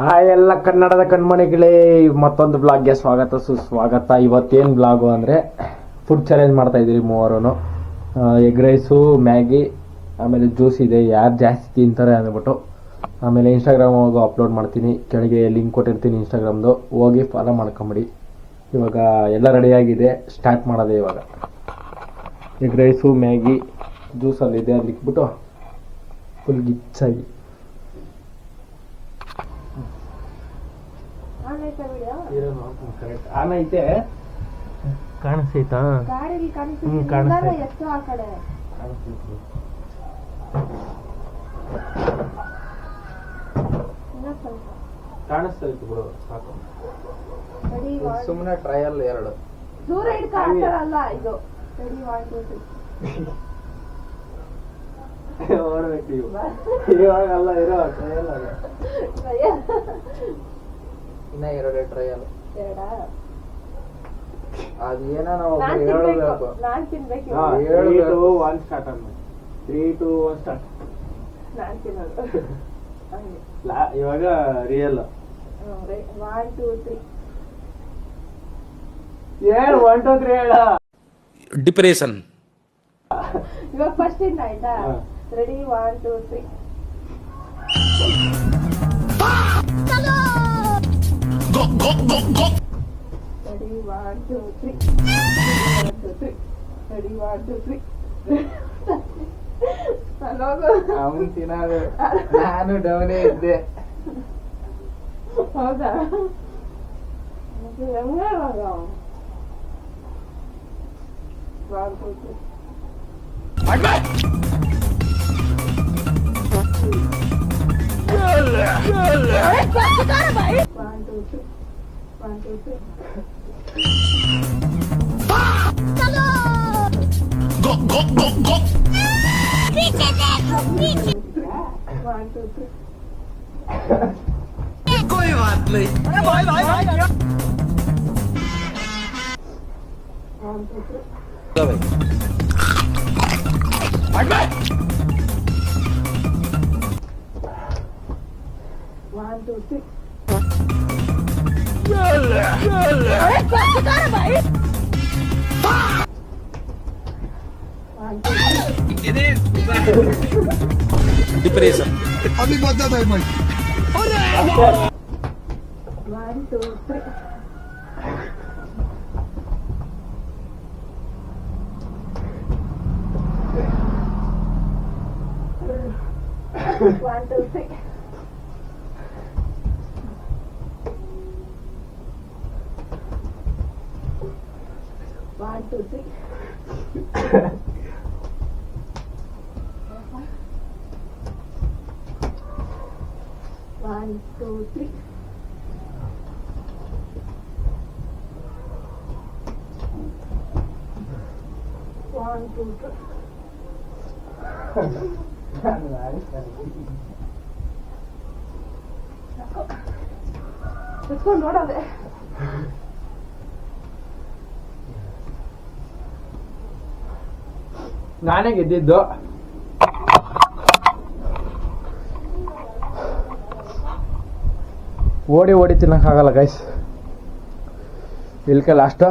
ಆ ಎಲ್ಲ ಕನ್ನಡದ ಕಣ್ಮಣಿಗಳೇ ಮತ್ತೊಂದು ಬ್ಲಾಗ್ಗೆ ಸ್ವಾಗತ ಸುಸ್ವಾಗತ. ಇವತ್ತೇನು ಬ್ಲಾಗು ಅಂದರೆ ಫುಡ್ ಚಾಲೆಂಜ್ ಮಾಡ್ತಾ ಇದ್ದೀರಿ ಮೂವರು. ಎಗ್ ರೈಸು, ಮ್ಯಾಗಿ, ಆಮೇಲೆ ಜ್ಯೂಸ್ ಇದೆ, ಯಾರು ಜಾಸ್ತಿ ತಿಂತಾರೆ ಅಂದ್ಬಿಟ್ಟು. ಆಮೇಲೆ ಇನ್ಸ್ಟಾಗ್ರಾಮ್ ಹೋಗಿ ಅಪ್ಲೋಡ್ ಮಾಡ್ತೀನಿ, ಕೆಳಗೆ ಲಿಂಕ್ ಕೊಟ್ಟಿರ್ತೀನಿ ಇನ್ಸ್ಟಾಗ್ರಾಮ್ದು, ಹೋಗಿ ಫಾಲೋ ಮಾಡ್ಕೊಂಬಿಡಿ. ಇವಾಗ ಎಲ್ಲ ರೆಡಿಯಾಗಿದೆ, ಸ್ಟಾರ್ಟ್ ಮಾಡೋದೆ ಇವಾಗ. ಎಗ್ ರೈಸು, ಮ್ಯಾಗಿ, ಜ್ಯೂಸಲ್ಲಿದೆ, ಅಲ್ಲಿ ಇಕ್ಬಿಟ್ಟು ಫುಲ್ ಗಿಚ್ಚಾಗಿ. ಆನ್ ಐತೆ, ಕಾಣಿಸ್ತೈತಾ? ಕಾಣಿಸ್ತೈತಿ ಬಿಡು, ಸಾಕು. ಸುಮ್ಮನೆ ಟ್ರಯಲ್ ಎರಡು ದೂರ ಇಟ್ಕೊಳ್ಳಲ್ಲ ಇದು. ರೆಡಿ 1 2 3 ಓಡ್ಬೇಕು ಇವಾಗಲ್ಲ, ಇರೋ ಟ್ರಯಲ್ ಅಲ್ಲ. ಇನ್ನ ಎರಡು ಟ್ರಯಲ್. ಅದೇನೋ ನಾನ್ ಹೇಳ್ಬೇಕು. ತಿನ್ಬೇಕು. 3 2 1 ಸ್ಟಾರ್ಟ್ ಅನ್ನ. 3 2 1 ಸ್ಟಾರ್ಟ್. ನಾನ್ ತಿನ್ನೋದು ಇವಾಗ ರಿಯಲ್. 1 2 3 ಏನ್ 1 2 3 ಹೇಳ. ಡಿಪ್ರೆಷನ್. ಇವಾಗ ಫಸ್ಟ್ ಇಂದ ಆಯ್ತಾ? ರೆಡಿ 1 2 3. Ready 1 2 3. 1 2 3. Ready 1 2 3. ಅವನು ತಿನ್ನೋದು, ನಾನು ಡೌನೇ ಇದ್ದೆ. ಹೌದಾ? ಹೆಂಗ ಇವಾಗ 1 2 3. 1 2 3. Go go go go. 1 2 3. कोई बात नहीं. 1 2 3. भाई. 1 2 3. डिप्रेशन. अभी मदद है भाई. 1 2 3. 1 2 3. 1 2 3. 1 2 3. 1 2 3. ಕುತ್ಕೊಂಡು ನೋಡೋದೆ. ನಾನೇ ಗೆದ್ದಿದ್ದು. ಓಡಿ ಓಡಿ ತಿನ್ನಕ್ಕಾಗಲ್ಲ ಗೈಸ್. ಇಲ್ಕೆ ಲಾಸ್ಟ್.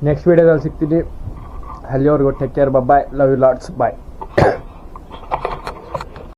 ನೆಕ್ಸ್ಟ್ ವಿಡಿಯೋದಲ್ಲಿ ಸಿಗ್ತೀನಿ. ಅಲ್ಲಿವರೆಗೂ take care, bye, love you lots, bye.